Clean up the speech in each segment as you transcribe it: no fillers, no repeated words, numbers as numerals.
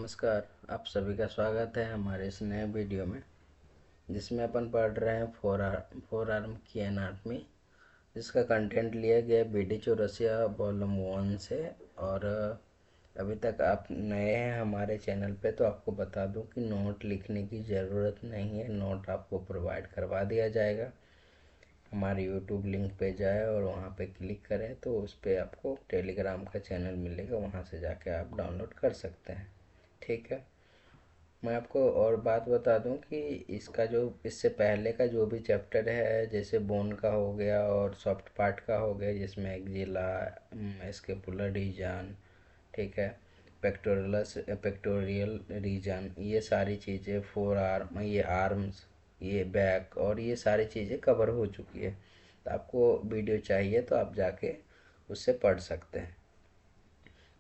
नमस्कार। आप सभी का स्वागत है हमारे इस नए वीडियो में, जिसमें अपन पढ़ रहे हैं फोर आर्म की एनाटमी, जिसका कंटेंट लिया गया BD चौरसिया वॉल्यूम 1 से। और अभी तक आप नए हैं हमारे चैनल पे तो आपको बता दूं कि नोट लिखने की ज़रूरत नहीं है, नोट आपको प्रोवाइड करवा दिया जाएगा। हमारे यूट्यूब लिंक पे जाए और वहाँ पे क्लिक करें तो उस पर आपको टेलीग्राम का चैनल मिलेगा, वहाँ से जाके आप डाउनलोड कर सकते हैं। ठीक है। मैं आपको और बात बता दूं कि इसका जो इससे पहले का जो भी चैप्टर है, जैसे बोन का हो गया और सॉफ्ट पार्ट का हो गया, जिसमें एक्जिला, स्कैपुलर रीजन, ठीक है, पेक्टोरियल रीजन, ये सारी चीज़ें, फोर आर्म, ये आर्म्स, ये बैक, और ये सारी चीज़ें कवर हो चुकी है। तो आपको वीडियो चाहिए तो आप जाके उससे पढ़ सकते हैं।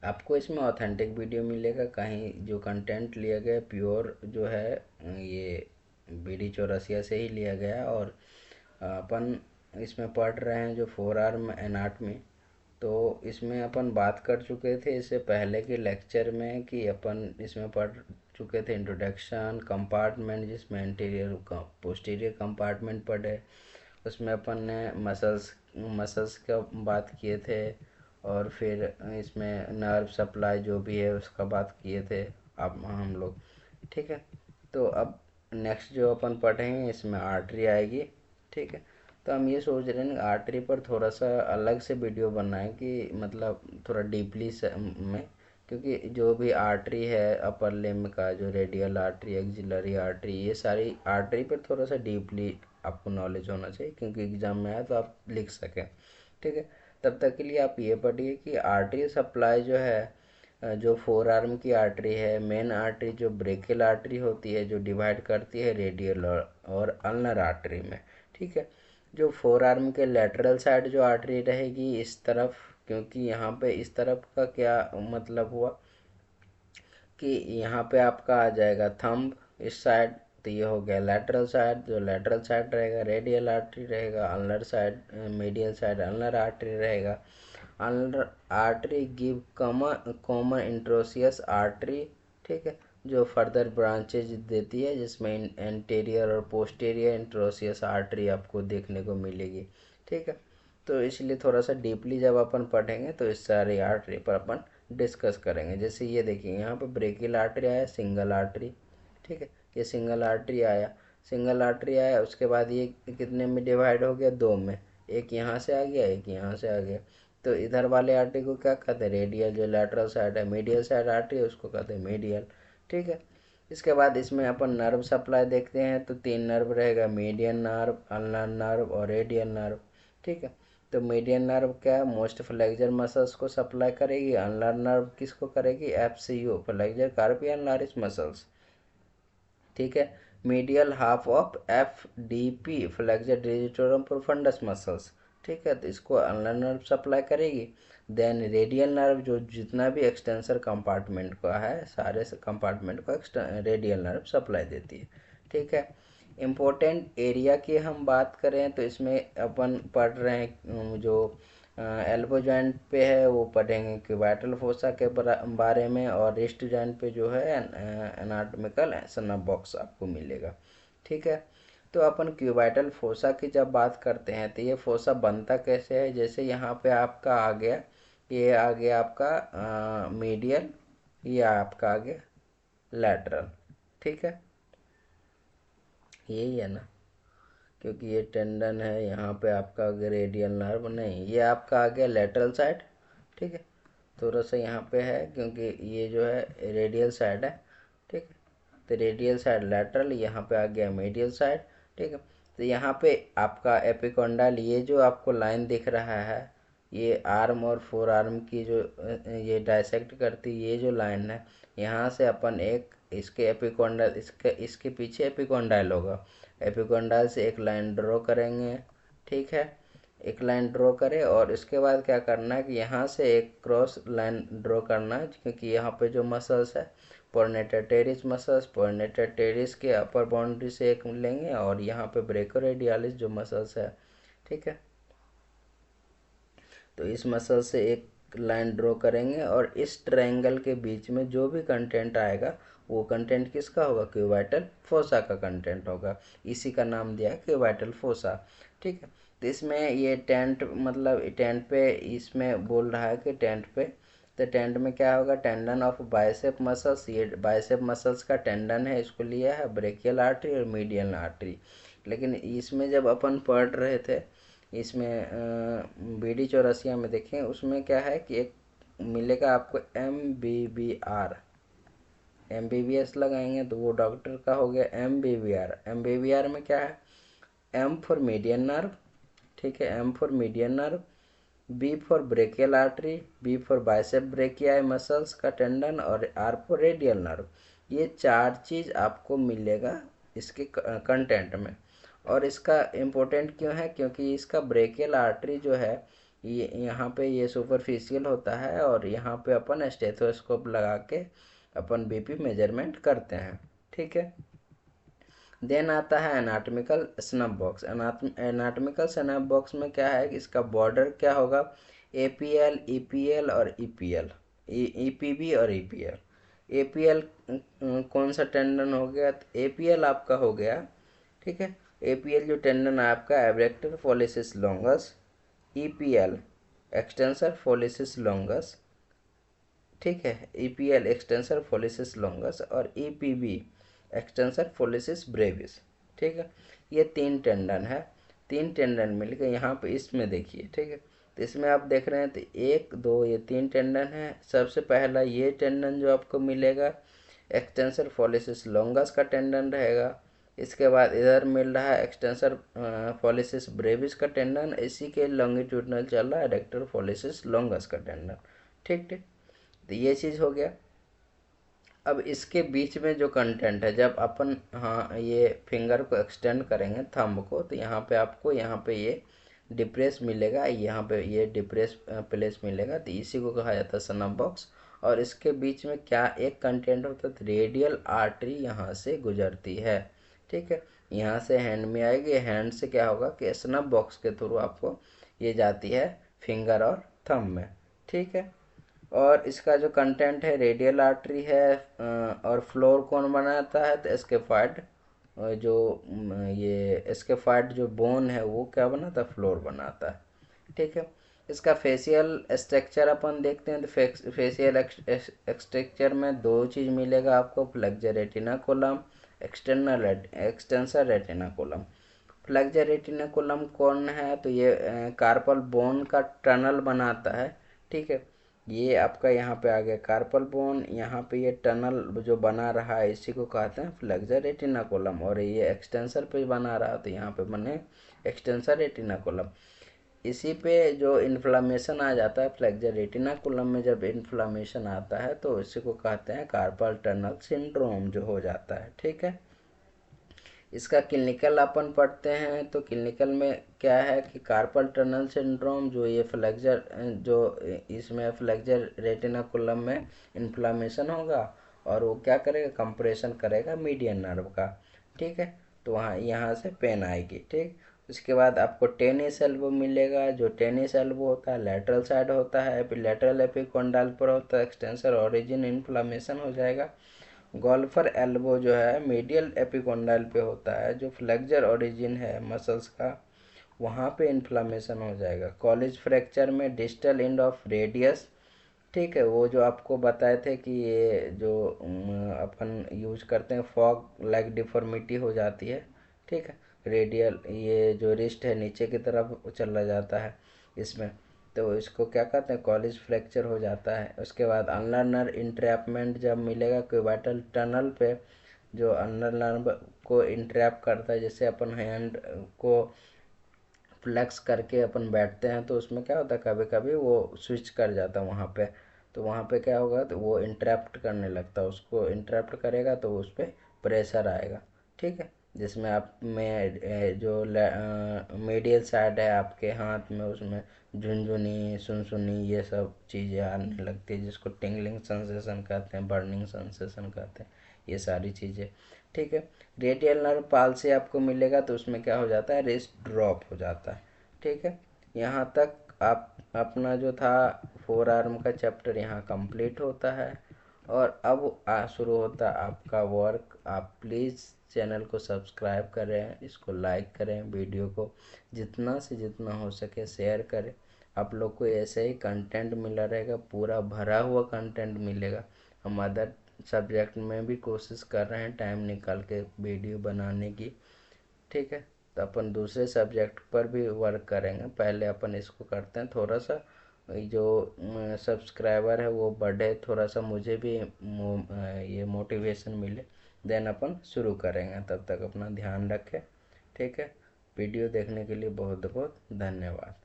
आपको इसमें ऑथेंटिक वीडियो मिलेगा, कहीं जो कंटेंट लिया गया प्योर जो है ये BD चौरसिया से ही लिया गया। और अपन इसमें पढ़ रहे हैं जो फोर आर्म एनाटमी, तो इसमें अपन बात कर चुके थे इससे पहले के लेक्चर में कि अपन इसमें पढ़ चुके थे इंट्रोडक्शन, कंपार्टमेंट, जिसमें एंटीरियर पोस्टीरियर कंपार्टमेंट पढ़े, उसमें अपन ने मसल्स का बात किए थे, और फिर इसमें नर्व सप्लाई जो भी है उसका बात किए थे अब हम लोग। ठीक है। तो अब नेक्स्ट जो अपन पढ़ेंगे इसमें आर्टरी आएगी। ठीक है। तो हम ये सोच रहे हैं आर्टरी पर थोड़ा सा अलग से वीडियो बनाएं, कि मतलब थोड़ा डीपली में, क्योंकि जो भी आर्टरी है अपर लिम्ब का, जो रेडियल आर्टरी, एक्सिलरी आर्टरी, ये सारी आर्टरी पर थोड़ा सा डीपली आपको नॉलेज होना चाहिए, क्योंकि एग्जाम में आए तो आप लिख सकें। ठीक है। तब तक के लिए आप ये पढ़िए कि आर्टरी सप्लाई जो है, जो फोर आर्म की आर्टरी है, मेन आर्टरी जो ब्रेकियल आर्टरी होती है, जो डिवाइड करती है रेडियल और अल्नर आर्टरी में। ठीक है। जो फोर आर्म के लेटरल साइड जो आर्टरी रहेगी इस तरफ, क्योंकि यहाँ पे इस तरफ का क्या मतलब हुआ कि यहाँ पे आपका आ जाएगा थंब इस साइड, तो ये हो गया लेटरल साइड। जो लेटरल साइड रहेगा रेडियल आर्टरी रहेगा, ulnar side, medial side ulnar artery रहेगा। Ulnar artery give common interosseous artery, ठीक है, जो फर्दर ब्रांचेज देती है, जिसमें एंटीरियर और पोस्टीरियर इंट्रोसियस आर्टरी आपको देखने को मिलेगी। ठीक है। तो इसलिए थोड़ा सा डीपली जब अपन पढ़ेंगे तो इस सारी आर्टरी पर अपन डिस्कस करेंगे। जैसे ये देखिए यहाँ पर ब्रेकियल आर्टरी आया, सिंगल आर्टरी, ठीक है, ये सिंगल आर्टरी आया, सिंगल आर्टरी आया, उसके बाद ये कितने में डिवाइड हो गया, दो में, एक यहाँ से आ गया, एक यहाँ से आ गया। तो इधर वाले आर्टरी को क्या कहते हैं, रेडियल, जो लेटरल साइड है, मीडियल साइड आर्टरी है उसको कहते हैं मीडियल। ठीक है। इसके बाद इसमें अपन नर्व सप्लाई देखते हैं, तो तीन नर्व रहेगा, मीडियन नर्व, अल्नर नर्व और रेडियल नर्व। ठीक है। तो मीडियन नर्व क्या है, मोस्ट फ्लेक्सर मसल्स को सप्लाई करेगी, अल्नर नर्व किसको करेगी, FCU, फ्लेक्सर कार्पी अल्नारिस मसल्स। ठीक है। Medial half of FDP, flexor digitorum profundis muscles. ठीक है। तो इसको अल्नर नर्व सप्लाई करेगी। देन रेडियल नर्व, जो जितना भी एक्सटेंसर कंपार्टमेंट का है, सारे कंपार्टमेंट को रेडियल नर्व सप्लाई देती है। ठीक है। इम्पोर्टेंट एरिया की हम बात करें तो इसमें अपन पढ़ रहे हैं जो एल्बो जॉइंट पे है वो पढ़ेंगे क्यूबाइटल फोसा के बारे में, और रिस्ट जॉइंट पे जो है एनाटॉमिकल स्नब बॉक्स आपको मिलेगा। ठीक है। तो अपन क्यूबाइटल फोसा की जब बात करते हैं तो ये फोसा बनता कैसे है, जैसे यहाँ पे आपका आ गया, ये आ गया आपका मीडियल, ये आपका आ गया लैटरल। ठीक है। यही है ना, क्योंकि ये टेंडन है, यहाँ पे आपका रेडियल नर्व नहीं, ये आपका आ गया लेटरल साइड। ठीक है। थोड़ा सा यहाँ पे है क्योंकि ये जो है रेडियल साइड है। ठीक है। तो रेडियल साइड लेटरल, यहाँ पे आ गया मीडियल साइड। ठीक है। तो यहाँ पे आपका एपिकोंडाइल, ये जो आपको लाइन दिख रहा है, ये आर्म और फोर आर्म की जो ये डायसेक्ट करती ये जो लाइन है, यहाँ से अपन एक इसके एपिकोंडाइल, इसके पीछे एपिकोंडाइल होगा, एपिकोंडाइल से एक लाइन ड्रॉ करेंगे। ठीक है। एक लाइन ड्रॉ करें और इसके बाद क्या करना है कि यहाँ से एक क्रॉस लाइन ड्रॉ करना है, क्योंकि यहाँ पे जो मसल्स है पोर्नेटर टेरिस मसल्स, पोर्नेटर टेरिस के अपर बाउंड्री से एक लेंगे, और यहाँ पे ब्रेकोरेडियालिस जो मसल्स है, ठीक है, तो इस मसल से एक लाइन ड्रॉ करेंगे और इस ट्रायंगल के बीच में जो भी कंटेंट आएगा वो कंटेंट किसका होगा, क्यूबाइटल फोसा का कंटेंट होगा। इसी का नाम दिया है क्यूबाइटल फोसा। ठीक है, तो इसमें ये टेंट मतलब टेंट पे इसमें बोल रहा है कि टेंट पे, तो टेंट में क्या होगा, टेंडन ऑफ बाइसेप मसल्स, ये बाइसेप मसल्स का टेंडन है, इसको लिया है ब्रेकियल आर्टरी और मीडियल आर्टरी। लेकिन इसमें जब अपन पढ़ रहे थे इसमें BD चौरसिया में देखें, उसमें क्या है कि एक मिलेगा आपको MBBS लगाएंगे तो वो डॉक्टर का हो गया MBBR में क्या है, M फॉर मीडियन नर्व, ठीक है, M for median nerve, B for brachial artery, B for bicep brachii muscles का टेंडन और R फॉर रेडियल नर्व। ये 4 चीज़ आपको मिलेगा इसके कंटेंट में। और इसका इम्पोर्टेंट क्यों है, क्योंकि इसका ब्रेकियल आर्टरी जो है ये यहाँ पे ये सुपरफिशियल होता है और यहाँ पे अपन स्टेथोस्कोप लगा के अपन BP मेजरमेंट करते हैं। ठीक है, देन आता है anatomical snap box. Anatomical snap box में क्या है कि इसका बॉर्डर क्या होगा, APL, EPL और EPL, EPB और EPL। APL कौन सा टेंडन हो गया, तो APL आपका हो गया, ठीक है, APL जो टेंडन है आपका abductor फोलिसिस longus, EPL extensor फोलिसिस longus, ठीक है, EPL एक्सटेंसर फोलिसिस लॉन्गस और EPB एक्सटेंसर फोलिसिस ब्रेविस। ठीक है, ये 3 टेंडन है, 3 टेंडन मिलकर यहाँ पे इसमें देखिए। ठीक है, तो इसमें आप देख रहे हैं तो 1 2 ये 3 टेंडन है। सबसे पहला ये टेंडन जो आपको मिलेगा एक्सटेंसर फोलिसिस लॉन्गस का टेंडन रहेगा। इसके बाद इधर मिल रहा है एक्सटेंसर फोलिसिस ब्रेविस का टेंडन, इसी के लॉन्गिट्यूडनल चल रहा है एडक्टर फोलिसिस लॉन्गस का टेंडन। ठीक ठीक, तो ये चीज़ हो गया। अब इसके बीच में जो कंटेंट है, जब अपन हाँ ये फिंगर को एक्सटेंड करेंगे थंब को, तो यहाँ पे आपको यहाँ पे ये डिप्रेस मिलेगा, यहाँ पे ये डिप्रेस प्लेस मिलेगा, तो इसी को कहा जाता है स्नैप बॉक्स। और इसके बीच में क्या एक कंटेंट होता है, रेडियल आर्टरी यहाँ से गुजरती है। ठीक है, यहाँ से हैंड में आएगी, हैंड से क्या होगा कि स्नैप बॉक्स के थ्रू आपको ये जाती है फिंगर और थंब में। ठीक है, और इसका जो कंटेंट है रेडियल आर्टरी है और फ्लोर कौन बनाता है, तो स्केफॉइड जो ये स्केफॉइड जो बोन है वो क्या बनाता है, फ्लोर बनाता है। ठीक है, इसका फेशियल स्ट्रक्चर अपन देखते हैं तो फेशियल स्ट्रक्चर में 2 चीज़ मिलेगा आपको, flexor retinaculum, extensor retinaculum. Flexor retinaculum कौन है, तो ये कार्पल बोन का टनल बनाता है। ठीक है, ये आपका यहाँ पे आ गया कार्पल बोन, यहाँ पे ये टनल जो बना रहा है इसी को कहते हैं फ्लेक्सर रेटिनाकुलम, और ये एक्सटेंसर पे बना रहा तो यहाँ पे बने एक्सटेंसर रेटिनाकुलम। इसी पे जो इन्फ्लामेशन आ जाता है फ्लेक्सर रेटिनाकुलम में, जब इन्फ्लामेशन आता है तो इसी को कहते हैं कार्पल टनल सिंड्रोम जो हो जाता है। ठीक है, इसका क्लिनिकल अपन पढ़ते हैं तो क्लिनिकल में क्या है कि कार्पल टनल सिंड्रोम जो ये फ्लेक्सर जो इसमें फ्लेक्सर रेटिनाकुलम में इन्फ्लामेशन होगा और वो क्या करेगा, कंप्रेशन करेगा मीडियन नर्व का। ठीक है, तो वहाँ यहाँ से पेन आएगी। ठीक, उसके बाद आपको टेनिस एल्बो मिलेगा, जो टेनिस एल्बो होता है लेटरल साइड होता है, फिर लेटरल एपिकोंडाल पर होता है एक्सटेंसर ओरिजिन इन्फ्लामेशन हो जाएगा। गोल्फर एल्बो जो है मीडियल एपिकोंडाइल पे होता है, जो फ्लेक्सर ओरिजिन है मसल्स का वहाँ पे इन्फ्लामेशन हो जाएगा। कॉलेज फ्रैक्चर में डिस्टल एंड ऑफ रेडियस, ठीक है, वो जो आपको बताए थे कि ये जो अपन यूज करते हैं फॉग लाइक डिफॉर्मिटी हो जाती है। ठीक है, रेडियल ये जो रिस्ट है नीचे की तरफ चला जाता है इसमें, तो इसको क्या कहते हैं, कॉलेज फ्रैक्चर हो जाता है। उसके बाद अनलर्नर इंट्रैपमेंट जब मिलेगा क्यूबाइटल टनल पे, जो अनलर्नर को इंट्रैप करता है, जैसे अपन हैंड को फ्लेक्स करके अपन बैठते हैं तो उसमें क्या होता है कभी कभी वो स्विच कर जाता है वहाँ पे, तो वहाँ पे क्या होगा, तो वो इंटरप्ट करने लगता है, उसको इंटरप्ट करेगा तो उस पर प्रेशर आएगा। ठीक है, जिसमें आप में जो मीडियल साइड है आपके हाथ में उसमें झुनझुनी सुनसुनी ये सब चीज़ें आने लगती है, जिसको टिंगलिंग सेंसेशन कहते हैं, बर्निंग सेंसेशन कहते हैं, ये सारी चीज़ें। ठीक है, रेडियल नर्व पाल्सी आपको मिलेगा तो उसमें क्या हो जाता है, रिस्ट ड्रॉप हो जाता है। ठीक है, यहाँ तक आप अपना जो था फोर आर्म का चैप्टर यहाँ कंप्लीट होता है और अब शुरू होता है आपका वर्क। आप प्लीज़ चैनल को सब्सक्राइब करें, इसको लाइक करें, वीडियो को जितना से जितना हो सके शेयर करें। आप लोग को ऐसे ही कंटेंट मिला रहेगा, पूरा भरा हुआ कंटेंट मिलेगा। हम अदर सब्जेक्ट में भी कोशिश कर रहे हैं टाइम निकाल के वीडियो बनाने की, ठीक है। तो अपन दूसरे सब्जेक्ट पर भी वर्क करेंगे, पहले अपन इसको करते हैं। थोड़ा सा जो सब्सक्राइबर है वो बढ़े, थोड़ा सा मुझे भी ये मोटिवेशन मिले, देन अपन शुरू करेंगे। तब तक अपना ध्यान रखें, ठीक है। वीडियो देखने के लिए बहुत बहुत धन्यवाद।